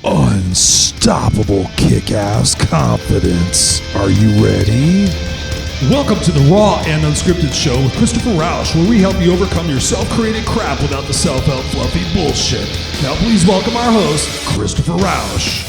Unstoppable kick-ass confidence. Are you ready? Welcome to the Raw and Unscripted show with Christopher Rausch, where we help you overcome your self-created crap without the self-help fluffy bullshit. Now please welcome our host, Christopher Rausch.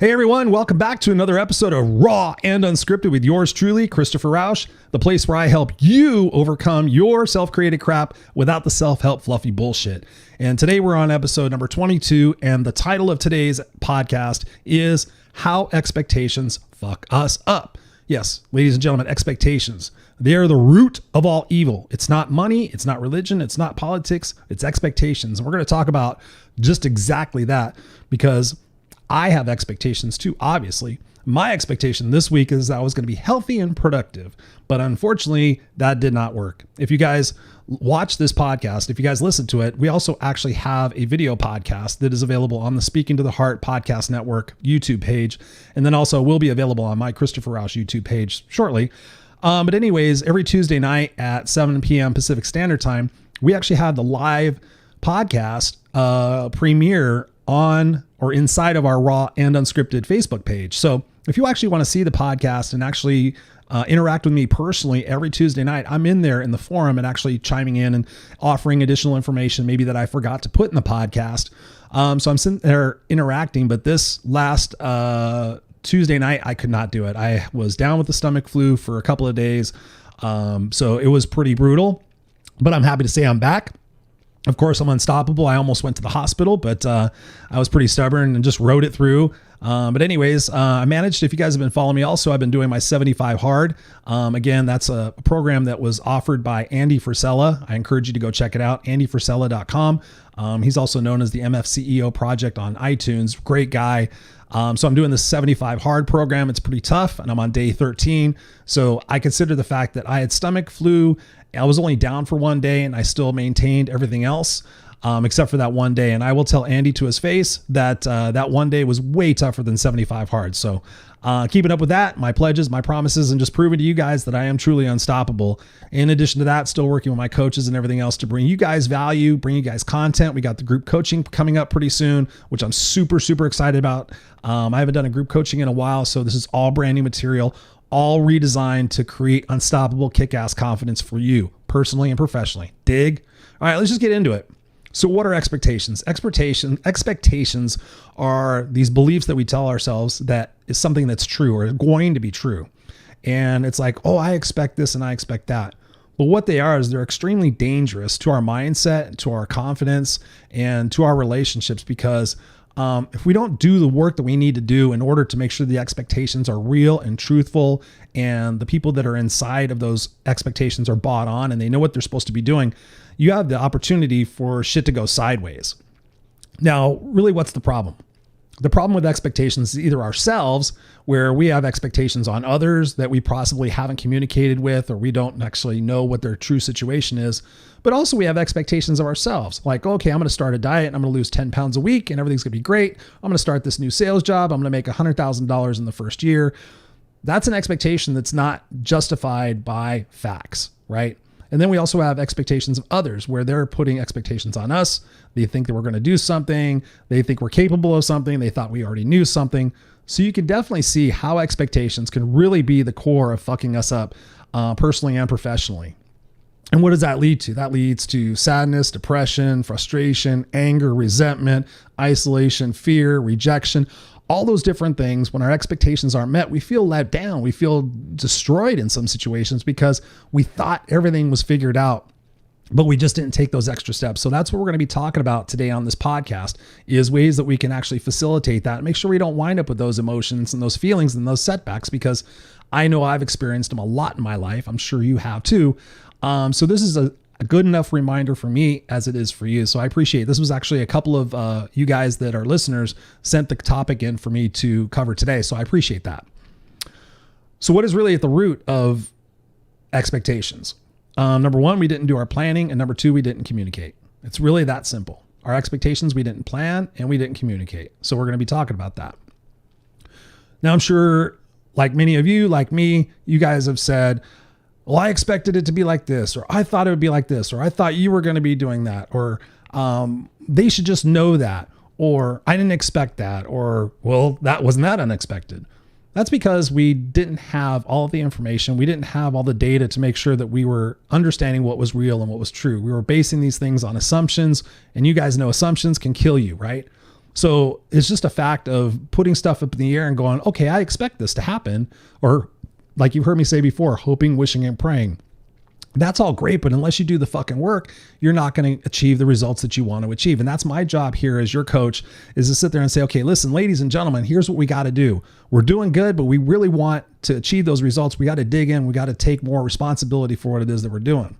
Hey everyone, welcome back to another episode of Raw and Unscripted with yours truly, Christopher Rausch, the place where I help you overcome your self-created crap without the self-help fluffy bullshit. And today we're on episode number 22, and the title of today's podcast is How Expectations Fuck Us Up. Yes, ladies and gentlemen, expectations. They are the root of all evil. It's not money, it's not religion, it's not politics, it's expectations. And we're going to talk about just exactly that because I have expectations too, obviously. My expectation this week is I was going to be healthy and productive, but unfortunately that did not work. If you guys watch this podcast, if you guys listen to it, we also actually have a video podcast that is available on the Speaking to the Heart Podcast Network YouTube page. And then also will be available on my Christopher Rausch YouTube page shortly. But anyways, every Tuesday night at 7 p.m. Pacific Standard Time, we actually had the live podcast premiere on or inside of our Raw and Unscripted Facebook page. So if you actually want to see the podcast and actually interact with me personally every Tuesday night, I'm in there in the forum and actually chiming in and offering additional information maybe that I forgot to put in the podcast. So I'm sitting there interacting, but this last Tuesday night, I could not do it. I was down with the stomach flu for a couple of days. So it was pretty brutal, but I'm happy to say I'm back. Of course, I'm unstoppable. I almost went to the hospital, but I was pretty stubborn and just rode it through. But anyways, I managed. If you guys have been following me, also, I've been doing my 75 Hard. Again, that's a program that was offered by Andy Frisella. I encourage you to go check it out, andyfrisella.com. He's also known as the MFCEO Project on iTunes. Great guy. So I'm doing this 75 Hard program. It's pretty tough, and I'm on day 13. So I consider the fact that I had stomach flu. I was only down for one day and I still maintained everything else, except for that one day. And I will tell Andy to his face that that one day was way tougher than 75 Hard. So keeping up with that, my pledges, my promises, and just proving to you guys that I am truly unstoppable. In addition to that, still working with my coaches and everything else to bring you guys value, bring you guys content. We got the group coaching coming up pretty soon, which I'm super, super excited about. I haven't done a group coaching in a while, so this is all brand new material, all redesigned to create unstoppable kick-ass confidence for you personally and professionally. Dig? All right, let's just get into it. So what are expectations? Expectations are these beliefs that we tell ourselves that is something that's true or is going to be true. And it's like, oh, I expect this and I expect that. But what they are is they're extremely dangerous to our mindset, to our confidence, and to our relationships because if we don't do the work that we need to do in order to make sure the expectations are real and truthful and the people that are inside of those expectations are bought on and they know what they're supposed to be doing, you have the opportunity for shit to go sideways. Now, really, what's the problem? The problem with expectations is either ourselves, where we have expectations on others that we possibly haven't communicated with, or we don't actually know what their true situation is. But also we have expectations of ourselves. Like, okay, I'm going to start a diet and I'm going to lose 10 pounds a week and everything's going to be great. I'm going to start this new sales job. I'm going to make $100,000 in the first year. That's an expectation that's not justified by facts, right? And then we also have expectations of others where they're putting expectations on us. They think that we're going to do something. They think we're capable of something. They thought we already knew something. So you can definitely see how expectations can really be the core of fucking us up personally and professionally. And what does that lead to? That leads to sadness, depression, frustration, anger, resentment, isolation, fear, rejection, all those different things. When our expectations aren't met, we feel let down. We feel destroyed in some situations because we thought everything was figured out, but we just didn't take those extra steps. So that's what we're going to be talking about today on this podcast is ways that we can actually facilitate that and make sure we don't wind up with those emotions and those feelings and those setbacks, because I know I've experienced them a lot in my life. I'm sure you have too. So this is a good enough reminder for me as it is for you. So I appreciate it. This was actually a couple of you guys that are listeners sent the topic in for me to cover today. So I appreciate that. So what is really at the root of expectations? Number one, we didn't do our planning. And number two, we didn't communicate. It's really that simple. Our expectations, we didn't plan and we didn't communicate. So we're going to be talking about that. Now, I'm sure like many of you, like me, you guys have said, well, I expected it to be like this, or I thought it would be like this, or I thought you were going to be doing that, or they should just know that, or I didn't expect that, or, well, that wasn't that unexpected. That's because we didn't have all of the information. We didn't have all the data to make sure that we were understanding what was real and what was true. We were basing these things on assumptions, and you guys know assumptions can kill you, right? So it's just a fact of putting stuff up in the air and going, okay, I expect this to happen. Or like you've heard me say before, hoping, wishing, and praying. That's all great, but unless you do the fucking work, you're not going to achieve the results that you want to achieve. And that's my job here as your coach, is to sit there and say, okay, listen, ladies and gentlemen, here's what we got to do. We're doing good, but we really want to achieve those results. We got to dig in. We got to take more responsibility for what it is that we're doing.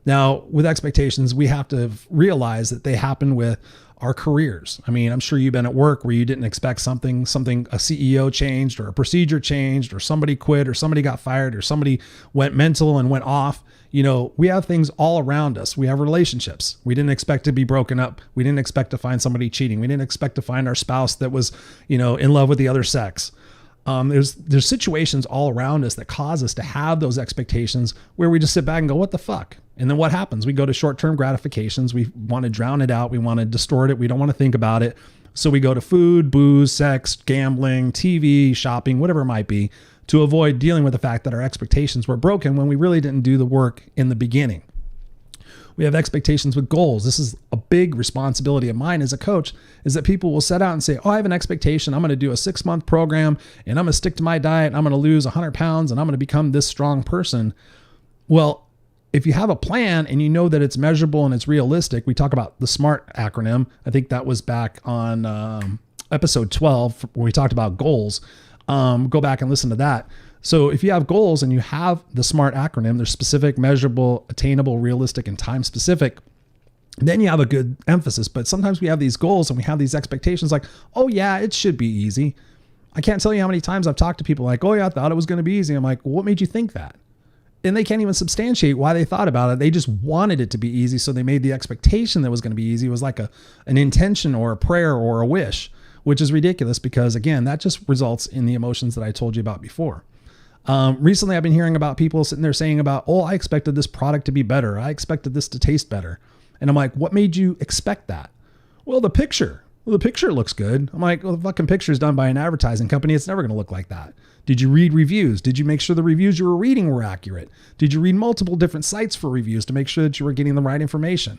Now, with expectations, we have to realize that they happen with our careers. I mean, I'm sure you've been at work where you didn't expect something, a CEO changed, or a procedure changed, or somebody quit, or somebody got fired, or somebody went mental and went off. You know, we have things all around us. We have relationships. We didn't expect to be broken up. We didn't expect to find somebody cheating. We didn't expect to find our spouse that was, in love with the other sex. There's situations all around us that cause us to have those expectations where we just sit back and go, what the fuck? And then what happens? We go to short-term gratifications. We want to drown it out. We want to distort it. We don't want to think about it. So we go to food, booze, sex, gambling, TV, shopping, whatever it might be, to avoid dealing with the fact that our expectations were broken when we really didn't do the work in the beginning. We have expectations with goals. This is a big responsibility of mine as a coach, is that people will set out and say, oh, I have an expectation. I'm going to do a 6-month program and I'm going to stick to my diet. And I'm going to lose 100 pounds and I'm going to become this strong person. Well, if you have a plan and you know that it's measurable and it's realistic, we talk about the SMART acronym. I think that was back on episode 12 when we talked about goals. Go back and listen to that. So if you have goals and you have the SMART acronym, they're specific, measurable, attainable, realistic, and time specific, then you have a good emphasis. But sometimes we have these goals and we have these expectations like, oh yeah, it should be easy. I can't tell you how many times I've talked to people like, oh yeah, I thought it was going to be easy. I'm like, well, what made you think that? And they can't even substantiate why they thought about it. They just wanted it to be easy. So they made the expectation that it was going to be easy. It was like an intention or a prayer or a wish, which is ridiculous because, again, that just results in the emotions that I told you about before. Recently, I've been hearing about people sitting there saying about, oh, I expected this product to be better. I expected this to taste better. And I'm like, what made you expect that? Well, the picture. Well, the picture looks good. I'm like, well, the fucking picture is done by an advertising company. It's never going to look like that. Did you read reviews? Did you make sure the reviews you were reading were accurate? Did you read multiple different sites for reviews to make sure that you were getting the right information?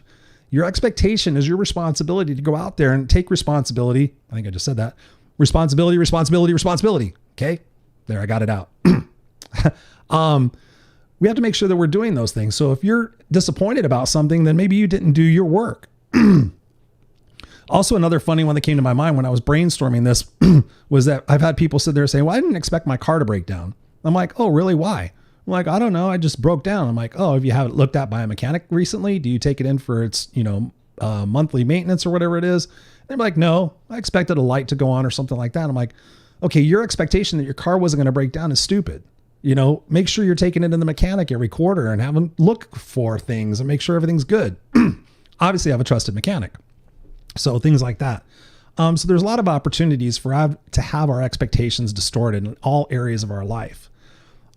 Your expectation is your responsibility to go out there and take responsibility. I think I just said that. Responsibility. Okay. There, I got it out. We have to make sure that we're doing those things. So if you're disappointed about something, then maybe you didn't do your work. Also, another funny one that came to my mind when I was brainstorming this was that I've had people sit there saying, well, I didn't expect my car to break down. I'm like, oh, really? Why? I'm like, I don't know. I just broke down. I'm like, oh, have you had it looked at by a mechanic recently? Do you take it in for its, monthly maintenance or whatever it is? And they're like, no, I expected a light to go on or something like that. I'm like, okay, your expectation that your car wasn't going to break down is stupid. Make sure you're taking it in the mechanic every quarter and have them look for things and make sure everything's good. Obviously, I have a trusted mechanic. So things like that. So there's a lot of opportunities for to have our expectations distorted in all areas of our life.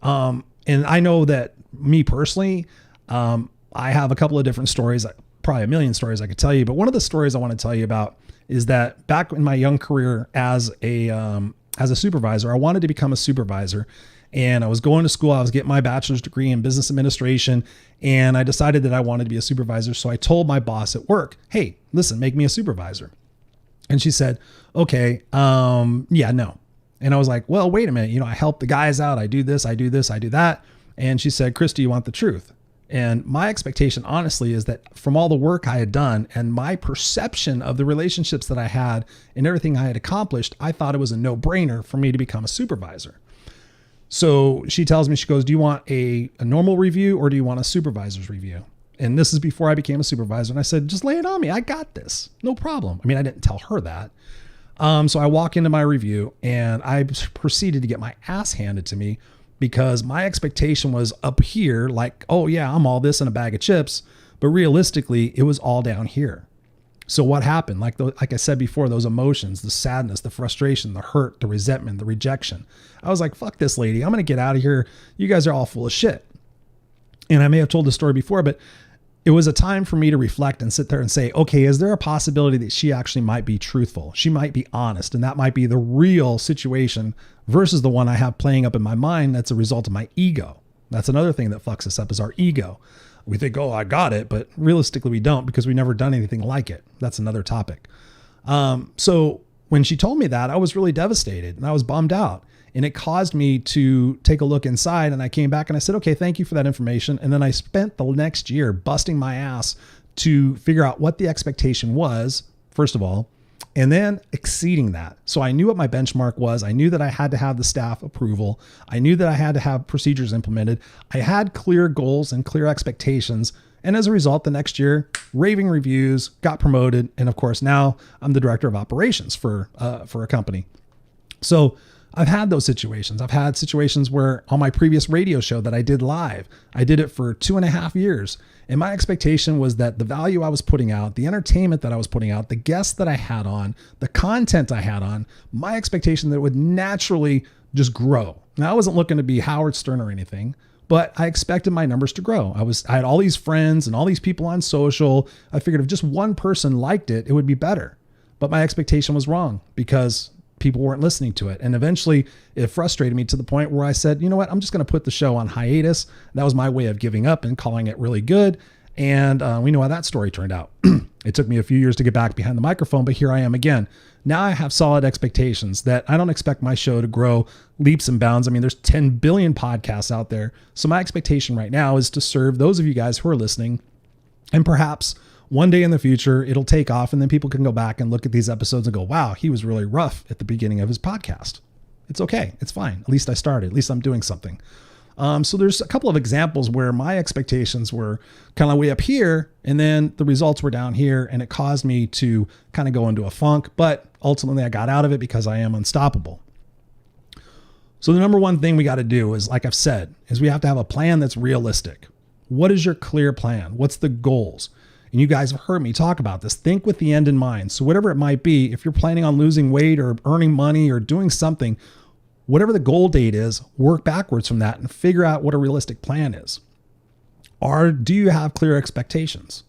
And I know that me personally, I have a couple of different stories, probably a million stories I could tell you. But one of the stories I want to tell you about is that back in my young career as a supervisor, I wanted to become a supervisor. And I was going to school. I was getting my bachelor's degree in business administration. And I decided that I wanted to be a supervisor. So I told my boss at work, hey, listen, make me a supervisor. And she said, okay, yeah, no. And I was like, well, wait a minute. I help the guys out. I do this, I do this, I do that. And she said, Chris, do you want the truth? And my expectation, honestly, is that from all the work I had done and my perception of the relationships that I had and everything I had accomplished, I thought it was a no-brainer for me to become a supervisor. So she tells me, she goes, do you want a normal review or do you want a supervisor's review? And this is before I became a supervisor. And I said, just lay it on me. I got this. No problem. I mean, I didn't tell her that. So I walk into my review and I proceeded to get my ass handed to me because my expectation was up here like, oh yeah, I'm all this in a bag of chips. But realistically, it was all down here. So what happened? Like I said before, those emotions, the sadness, the frustration, the hurt, the resentment, the rejection. I was like, fuck this lady. I'm going to get out of here. You guys are all full of shit. And I may have told the story before, but it was a time for me to reflect and sit there and say, okay, is there a possibility that she actually might be truthful? She might be honest, and that might be the real situation versus the one I have playing up in my mind that's a result of my ego. That's another thing that fucks us up is our ego. We think, oh, I got it, but realistically we don't because we've never done anything like it. That's another topic. So when she told me that, I was really devastated and I was bummed out. And it caused me to take a look inside, and I came back and I said, okay, thank you for that information. And then I spent the next year busting my ass to figure out what the expectation was, first of all, and then exceeding that. So I knew what my benchmark was. I knew that I had to have the staff approval. I knew that I had to have procedures implemented. I had clear goals and clear expectations. And as a result, the next year, raving reviews, got promoted. And of course, now I'm the director of operations for a company. So I've had those situations. I've had situations where on my previous radio show that I did live, I did it for 2.5 years. And my expectation was that the value I was putting out, the entertainment that I was putting out, the guests that I had on, the content I had on, my expectation that it would naturally just grow. Now, I wasn't looking to be Howard Stern or anything, but I expected my numbers to grow. I had all these friends and all these people on social. I figured if just one person liked it, it would be better. But my expectation was wrong because people weren't listening to it. And eventually it frustrated me to the point where I said, you know what, I'm just going to put the show on hiatus. That was my way of giving up and calling it really good. And we know how that story turned out. It took me a few years to get back behind the microphone, but here I am again. Now I have solid expectations that I don't expect my show to grow leaps and bounds. I mean, there's 10 billion podcasts out there. So my expectation right now is to serve those of you guys who are listening, and perhaps one day in the future, it'll take off and then people can go back and look at these episodes and go, wow, he was really rough at the beginning of his podcast. It's okay. It's fine. At least I started. At least I'm doing something. So there's a couple of examples where my expectations were kind of way up here and then the results were down here, and it caused me to kind of go into a funk, but ultimately I got out of it because I am unstoppable. So the number one thing we got to do is, like I've said, is we have to have a plan that's realistic. What is your clear plan? What's the goals? And you guys have heard me talk about this. Think with the end in mind. So whatever it might be, if you're planning on losing weight or earning money or doing something, whatever the goal date is, work backwards from that and figure out what a realistic plan is. Or do you have clear expectations?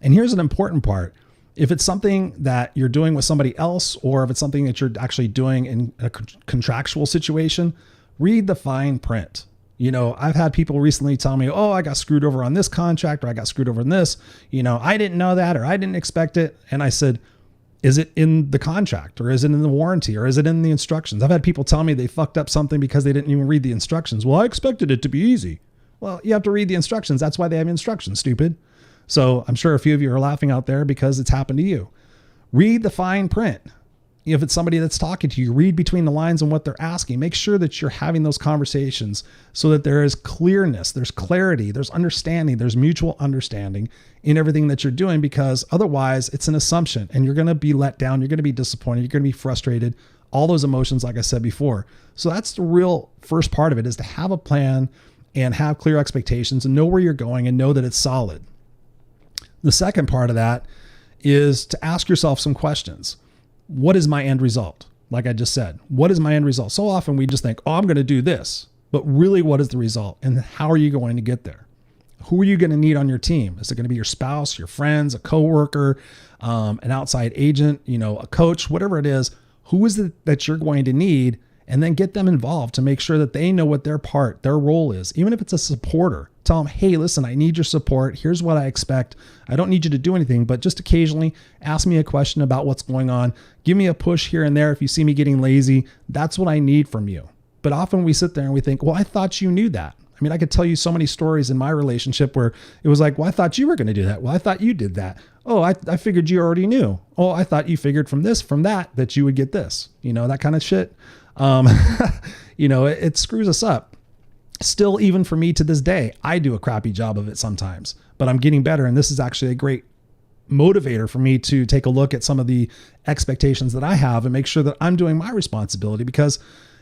And here's an important part. If it's something that you're doing with somebody else, or if it's something that you're actually doing in a contractual situation, read the fine print. You know, I've had people recently tell me, oh, I got screwed over on this contract, or I got screwed over on this. You know, I didn't know that, or I didn't expect it. And I said, is it in the contract, or is it in the warranty, or is it in the instructions? I've had people tell me they fucked up something because they didn't even read the instructions. Well, I expected it to be easy. Well, you have to read the instructions. That's why they have instructions, stupid. So I'm sure a few of you are laughing out there because it's happened to you. Read the fine print. If it's somebody that's talking to you, read between the lines on what they're asking. Make sure that you're having those conversations so that there is clearness, there's clarity, there's understanding, there's mutual understanding in everything that you're doing, because otherwise it's an assumption and you're going to be let down. You're going to be disappointed. You're going to be frustrated. All those emotions, like I said before. So that's the real first part of it, is to have a plan and have clear expectations and know where you're going and know that it's solid. The second part of that is to ask yourself some questions. What is my end result? Like I just said, what is my end result? So often we just think, oh, I'm going to do this, but really what is the result and how are you going to get there? Who are you going to need on your team? Is it going to be your spouse, your friends, a coworker, an outside agent, you know, a coach, whatever it is? Who is it that you're going to need? And then get them involved to make sure that they know what their role is. Even if it's a supporter, tell them, hey, listen, I need your support. Here's what I expect. I don't need you to do anything, but just occasionally ask me a question about what's going on. Give me a push here and there. If you see me getting lazy, that's what I need from you. But often we sit there and we think, well, I thought you knew that. I mean, I could tell you so many stories in my relationship where it was like, well, I thought you were going to do that. Well, I thought you did that. Oh, I figured you already knew. Oh, I thought you figured from that you would get this, you know, that kind of shit. You know, it screws us up. Still, even for me to this day, I do a crappy job of it sometimes, but I'm getting better. And this is actually a great motivator for me to take a look at some of the expectations that I have and make sure that I'm doing my responsibility, because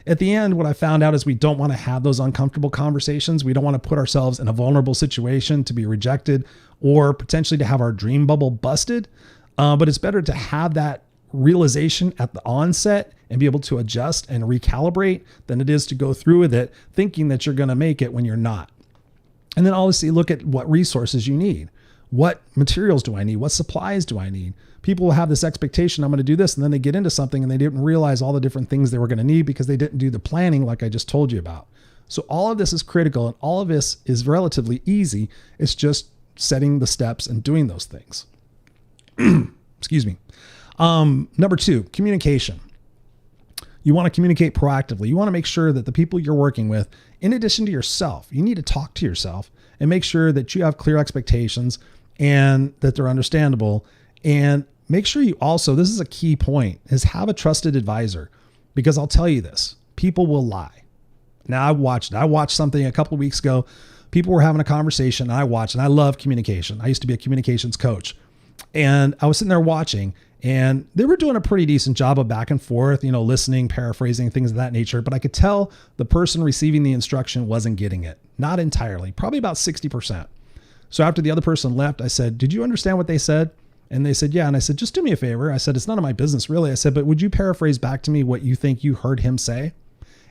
at the end, what I found out is we don't want to have those uncomfortable conversations. We don't want to put ourselves in a vulnerable situation to be rejected or potentially to have our dream bubble busted. But it's better to have that realization at the onset and be able to adjust and recalibrate than it is to go through with it thinking that you're going to make it when you're not. And then obviously look at what resources you need. What materials do I need? What supplies do I need? People will have this expectation, I'm going to do this, and then they get into something and they didn't realize all the different things they were going to need because they didn't do the planning like I just told you about. So all of this is critical, and all of this is relatively easy. It's just setting the steps and doing those things. Excuse me. Number 2, communication. You want to communicate proactively. You want to make sure that the people you're working with, in addition to yourself, you need to talk to yourself and make sure that you have clear expectations and that they're understandable. And make sure you also, this is a key point, is have a trusted advisor, because I'll tell you this, people will lie. Now I watched something a couple of weeks ago. People were having a conversation and I watched, and I love communication. I used to be a communications coach, and I was sitting there watching, and they were doing a pretty decent job of back and forth, listening, paraphrasing, things of that nature. But I could tell the person receiving the instruction wasn't getting it. Not entirely, probably about 60%. So after the other person left, I said, did you understand what they said? And they said, yeah. And I said, just do me a favor. I said, it's none of my business really. I said, but would you paraphrase back to me what you think you heard him say?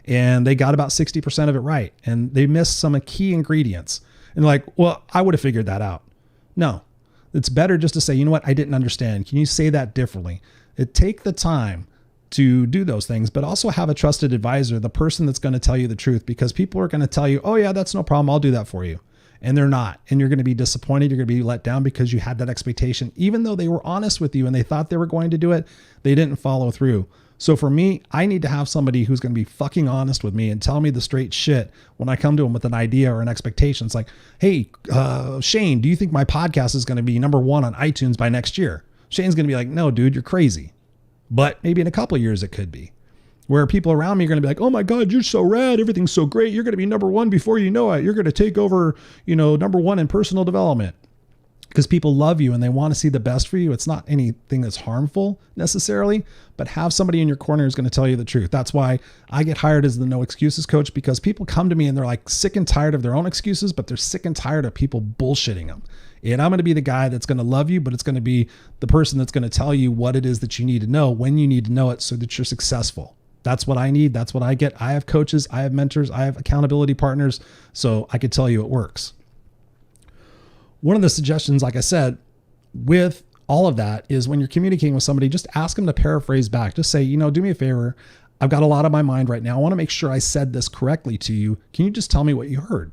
And they got about 60% of it right. And they missed some key ingredients. And they're like, well, I would have figured that out. No, it's better just to say, you know what? I didn't understand. Can you say that differently? Take the time to do those things, but also have a trusted advisor, the person that's going to tell you the truth, because people are going to tell you, oh yeah, that's no problem. I'll do that for you. And they're not. And you're going to be disappointed. You're going to be let down because you had that expectation. Even though they were honest with you and they thought they were going to do it, they didn't follow through. So for me, I need to have somebody who's going to be fucking honest with me and tell me the straight shit when I come to them with an idea or an expectation. It's like, hey, Shane, do you think my podcast is going to be number 1 on iTunes by next year? Shane's going to be like, no, dude, you're crazy. But maybe in a couple of years it could be. Where people around me are going to be like, oh my God, you're so rad. Everything's so great. You're going to be number 1 before you know it. You're going to take over, number 1 in personal development. Because people love you and they want to see the best for you. It's not anything that's harmful necessarily, but have somebody in your corner who's going to tell you the truth. That's why I get hired as the no excuses coach, because people come to me and they're like sick and tired of their own excuses, but they're sick and tired of people bullshitting them. And I'm going to be the guy that's going to love you, but it's going to be the person that's going to tell you what it is that you need to know when you need to know it so that you're successful. That's what I need. That's what I get. I have coaches, I have mentors, I have accountability partners. So I could tell you it works. One of the suggestions, like I said, with all of that is when you're communicating with somebody, just ask them to paraphrase back. Just say, do me a favor. I've got a lot on my mind right now. I want to make sure I said this correctly to you. Can you just tell me what you heard?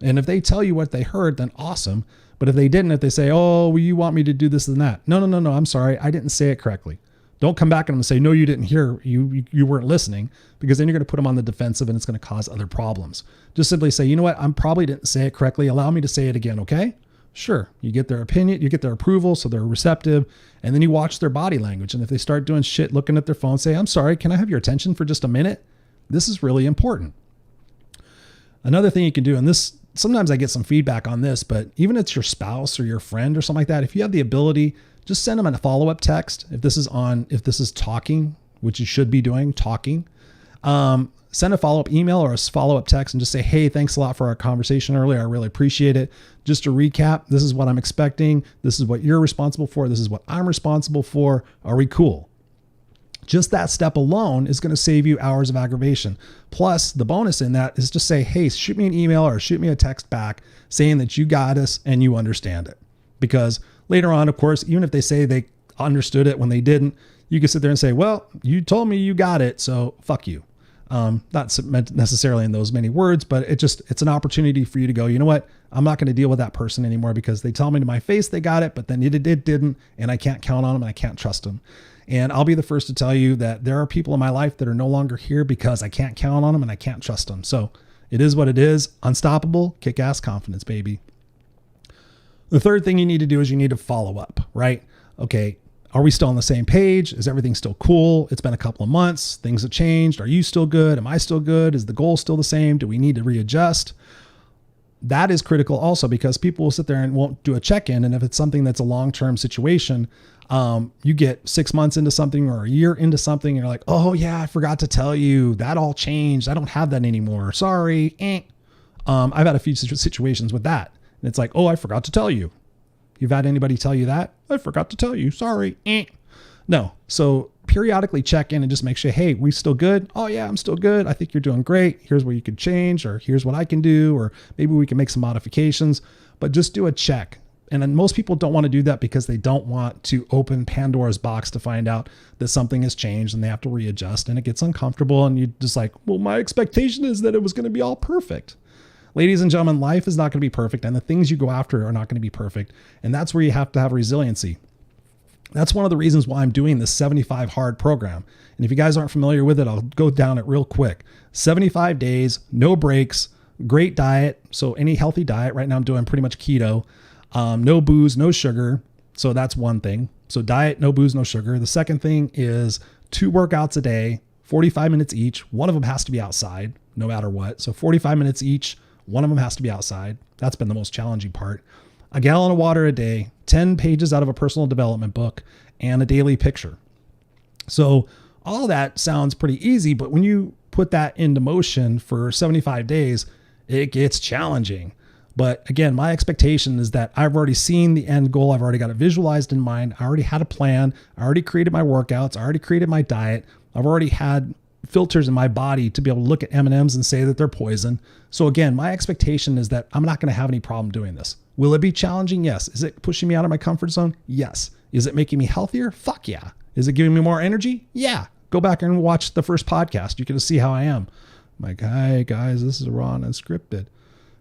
And if they tell you what they heard, then awesome. But if they didn't, if they say, oh, well, you want me to do this and that. No, I'm sorry. I didn't say it correctly. Don't come back at them and say, no, you didn't hear, you weren't listening, because then you're going to put them on the defensive and it's going to cause other problems. Just simply say, you know what? I probably didn't say it correctly. Allow me to say it again. Okay. Sure. You get their opinion, you get their approval. So they're receptive, and then you watch their body language. And if they start doing shit, looking at their phone, say, I'm sorry, can I have your attention for just a minute? This is really important. Another thing you can do, and this, sometimes I get some feedback on this, but even if it's your spouse or your friend or something like that, if you have the ability, just send them a follow-up text. If this is talking, which you should be doing, talking, send a follow-up email or a follow-up text and just say, hey, thanks a lot for our conversation earlier. I really appreciate it. Just to recap, this is what I'm expecting. This is what you're responsible for. This is what I'm responsible for. Are we cool? Just that step alone is going to save you hours of aggravation. Plus, the bonus in that is just say, hey, shoot me an email or shoot me a text back saying that you got us and you understand it. Because later on, of course, even if they say they understood it when they didn't, you can sit there and say, well, you told me you got it, so fuck you. Not meant necessarily in those many words, but it's an opportunity for you to go, you know what? I'm not going to deal with that person anymore because they tell me to my face they got it, but then it didn't, and I can't count on them and I can't trust them. And I'll be the first to tell you that there are people in my life that are no longer here because I can't count on them and I can't trust them. So it is what it is. Unstoppable, kick-ass confidence, baby. The third thing you need to do is you need to follow up, right? Okay. Are we still on the same page? Is everything still cool? It's been a couple of months. Things have changed. Are you still good? Am I still good? Is the goal still the same? Do we need to readjust? That is critical also, because people will sit there and won't do a check-in. And if it's something that's a long-term situation, you get 6 months into something or a year into something, and you're like, oh yeah, I forgot to tell you that all changed. I don't have that anymore. Sorry. I've had a few situations with that. And it's like, oh, I forgot to tell you. You've had anybody tell you that? I forgot to tell you. Sorry. No. So periodically check in and just make sure, hey, we still good? Oh yeah, I'm still good. I think you're doing great. Here's where you could change, or here's what I can do, or maybe we can make some modifications, but just do a check. And then most people don't want to do that because they don't want to open Pandora's box to find out that something has changed and they have to readjust, and it gets uncomfortable. And you just like, well, my expectation is that it was going to be all perfect. Ladies and gentlemen, life is not going to be perfect, and the things you go after are not going to be perfect. And that's where you have to have resiliency. That's one of the reasons why I'm doing this 75 hard program. And if you guys aren't familiar with it, I'll go down it real quick. 75 days, no breaks, great diet. So any healthy diet. Right now I'm doing pretty much keto. No booze, no sugar. So that's one thing. So diet, no booze, no sugar. The second thing is 2 workouts a day, 45 minutes each. One of them has to be outside no matter what. So 45 minutes each. One of them has to be outside. That's been the most challenging part. A gallon of water a day, 10 pages out of a personal development book, and a daily picture. So all that sounds pretty easy, but when you put that into motion for 75 days, it gets challenging. But again, my expectation is that I've already seen the end goal. I've already got it visualized in mind. I already had a plan. I already created my workouts. I already created my diet. I've already had filters in my body to be able to look at M&Ms and say that they're poison. So again, my expectation is that I'm not going to have any problem doing this. Will it be challenging? Yes. Is it pushing me out of my comfort zone? Yes. Is it making me healthier? Fuck yeah. Is it giving me more energy? Yeah. Go back and watch the first podcast. You can see how I am. I'm like, hi guys, this is Raw and Unscripted.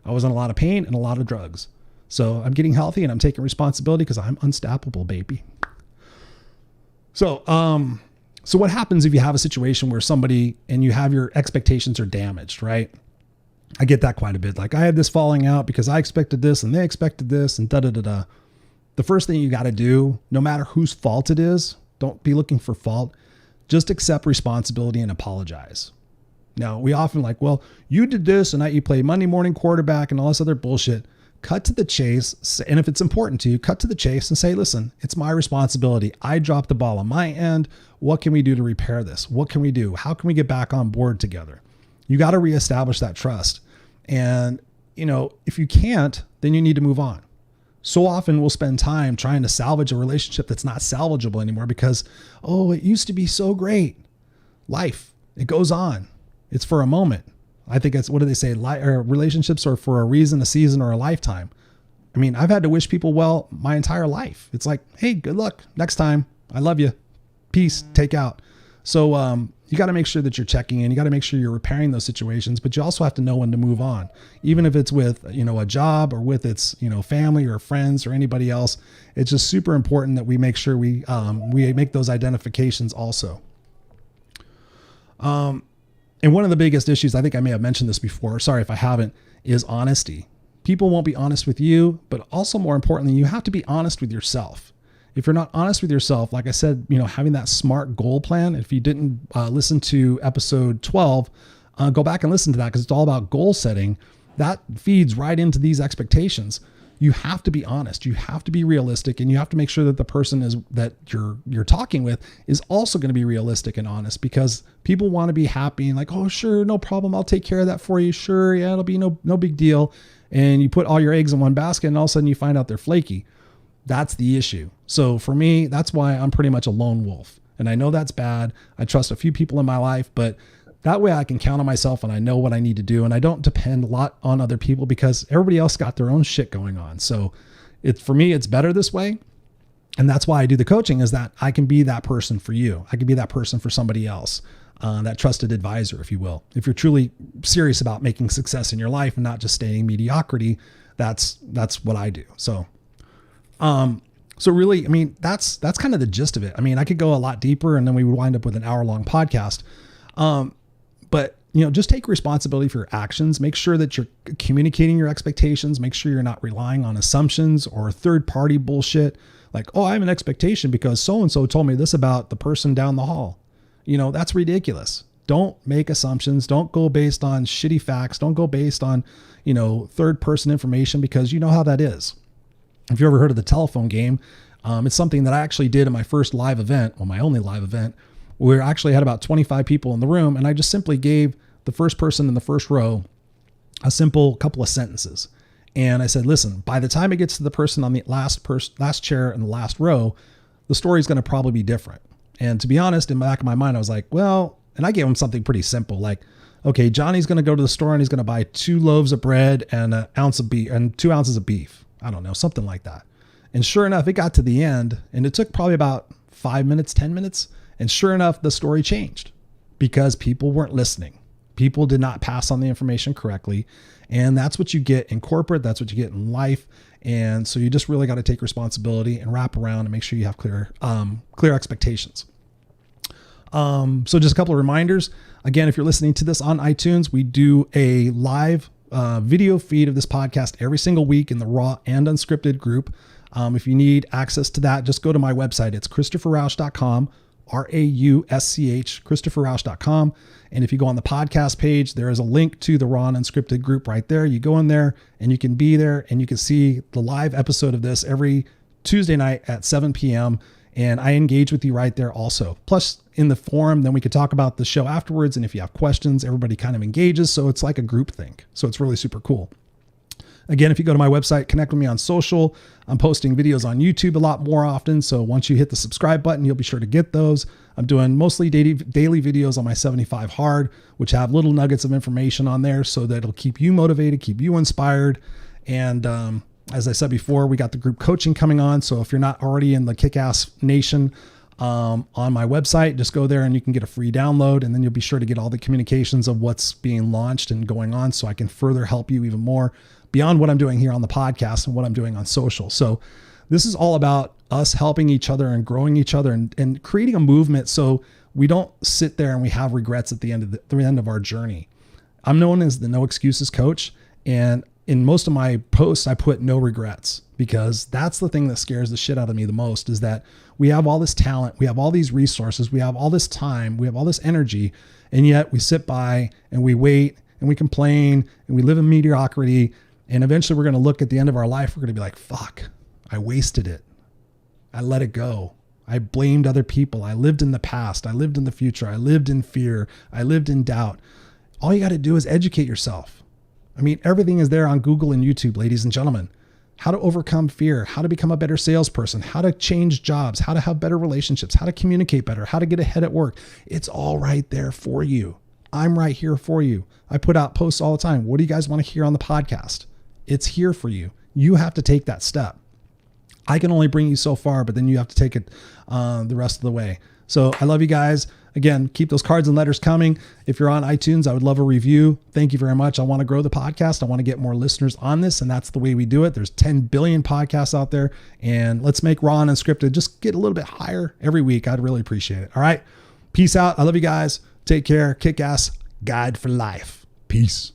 I was in a lot of pain and a lot of drugs. So I'm getting healthy and I'm taking responsibility because I'm unstoppable, baby. So what happens if you have a situation where somebody and you have your expectations are damaged, right? I get that quite a bit. Like I had this falling out because I expected this and they expected this and da-da-da-da. The first thing you got to do, no matter whose fault it is, don't be looking for fault. Just accept responsibility and apologize. Now, we often like, well, you did this and you play Monday morning quarterback and all this other bullshit. Cut to the chase. And if it's important to you, cut to the chase and say, listen, it's my responsibility. I dropped the ball on my end. What can we do to repair this? What can we do? How can we get back on board together? You got to reestablish that trust. And, if you can't, then you need to move on. So often we'll spend time trying to salvage a relationship that's not salvageable anymore because, oh, it used to be so great. Life, it goes on. It's for a moment. I think it's, what do they say? Relationships are for a reason, a season, or a lifetime. I mean, I've had to wish people well my entire life. It's like, hey, good luck next time. I love you. Peace. Take out. So you got to make sure that you're checking in. You got to make sure you're repairing those situations, but you also have to know when to move on. Even if it's with, a job or with its, family or friends or anybody else, it's just super important that we make sure we make those identifications also. And one of the biggest issues, I think I may have mentioned this before, sorry if I haven't, is honesty. People won't be honest with you, but also more importantly, you have to be honest with yourself. If you're not honest with yourself, like I said, having that SMART goal plan, if you didn't listen to episode 12, go back and listen to that because it's all about goal setting. That feeds right into these expectations. You have to be honest. You have to be realistic, and you have to make sure that the person that you're talking with is also going to be realistic and honest, because people want to be happy and like, oh, sure, no problem. I'll take care of that for you. Sure. Yeah, it'll be no big deal. And you put all your eggs in one basket and all of a sudden you find out they're flaky. That's the issue. So for me, that's why I'm pretty much a lone wolf. And I know that's bad. I trust a few people in my life, but that way I can count on myself and I know what I need to do. And I don't depend a lot on other people because everybody else got their own shit going on. So for me, it's better this way. And that's why I do the coaching, is that I can be that person for you. I can be that person for somebody else, that trusted advisor, if you will. If you're truly serious about making success in your life and not just staying mediocrity, that's what I do. So really, I mean, that's kind of the gist of it. I mean, I could go a lot deeper and then we would wind up with an hour-long podcast. But just take responsibility for your actions. Make sure that you're communicating your expectations. Make sure you're not relying on assumptions or third-party bullshit. Like, oh, I have an expectation because so-and-so told me this about the person down the hall. That's ridiculous. Don't make assumptions. Don't go based on shitty facts. Don't go based on, third-person information, because you know how that is. If you ever heard of the telephone game, it's something that I actually did in my first live event, my only live event. We actually had about 25 people in the room, and I just simply gave the first person in the first row a simple couple of sentences. And I said, listen, by the time it gets to the person on the last chair in the last row, the story is going to probably be different. And to be honest, in the back of my mind, I was like, well, and I gave him something pretty simple. Like, okay, Johnny's going to go to the store and he's going to buy 2 loaves of bread and an ounce of beef and 2 ounces of beef. I don't know, something like that. And sure enough, it got to the end and it took probably about 5 minutes, 10 minutes. And sure enough, the story changed because people weren't listening. People did not pass on the information correctly. And that's what you get in corporate. That's what you get in life. And so you just really got to take responsibility and wrap around and make sure you have clear expectations. So just a couple of reminders. Again, if you're listening to this on iTunes, we do a live video feed of this podcast every single week in the Raw and Unscripted group. If you need access to that, just go to my website. It's ChristopherRausch.com, RAUSCH, ChristopherRausch.com. And if you go on the podcast page, there is a link to the Raw and Unscripted group right there. You go in there and you can be there and you can see the live episode of this every Tuesday night at 7 p.m. And I engage with you right there also. Plus in the forum, then we could talk about the show afterwards. And if you have questions, everybody kind of engages. So it's like a group thing. So it's really super cool. Again, if you go to my website, connect with me on social. I'm posting videos on YouTube a lot more often. So once you hit the subscribe button, you'll be sure to get those. I'm doing mostly daily videos on my 75 Hard, which have little nuggets of information on there so that it'll keep you motivated, keep you inspired. And as I said before, we got the group coaching coming on. So if you're not already in the Kick-Ass Nation on my website, just go there and you can get a free download. And then you'll be sure to get all the communications of what's being launched and going on so I can further help you even more beyond what I'm doing here on the podcast and what I'm doing on social. So this is all about us helping each other and growing each other and creating a movement so we don't sit there and we have regrets at the end of our journey. I'm known as the No Excuses Coach. And in most of my posts, I put no regrets because that's the thing that scares the shit out of me the most is that we have all this talent, we have all these resources, we have all this time, we have all this energy, and yet we sit by and we wait and we complain and we live in mediocrity. And eventually we're going to look at the end of our life. We're going to be like, fuck, I wasted it. I let it go. I blamed other people. I lived in the past. I lived in the future. I lived in fear. I lived in doubt. All you got to do is educate yourself. I mean, everything is there on Google and YouTube, ladies and gentlemen. How to overcome fear, how to become a better salesperson, how to change jobs, how to have better relationships, how to communicate better, how to get ahead at work. It's all right there for you. I'm right here for you. I put out posts all the time. What do you guys want to hear on the podcast? It's here for you. You have to take that step. I can only bring you so far, but then you have to take it the rest of the way. So I love you guys. Again, keep those cards and letters coming. If you're on iTunes, I would love a review. Thank you very much. I want to grow the podcast. I want to get more listeners on this, and that's the way we do it. There's 10 billion podcasts out there, and let's make Raw and Unscripted just get a little bit higher every week. I'd really appreciate it. All right. Peace out. I love you guys. Take care. Kick ass. Guide for life. Peace.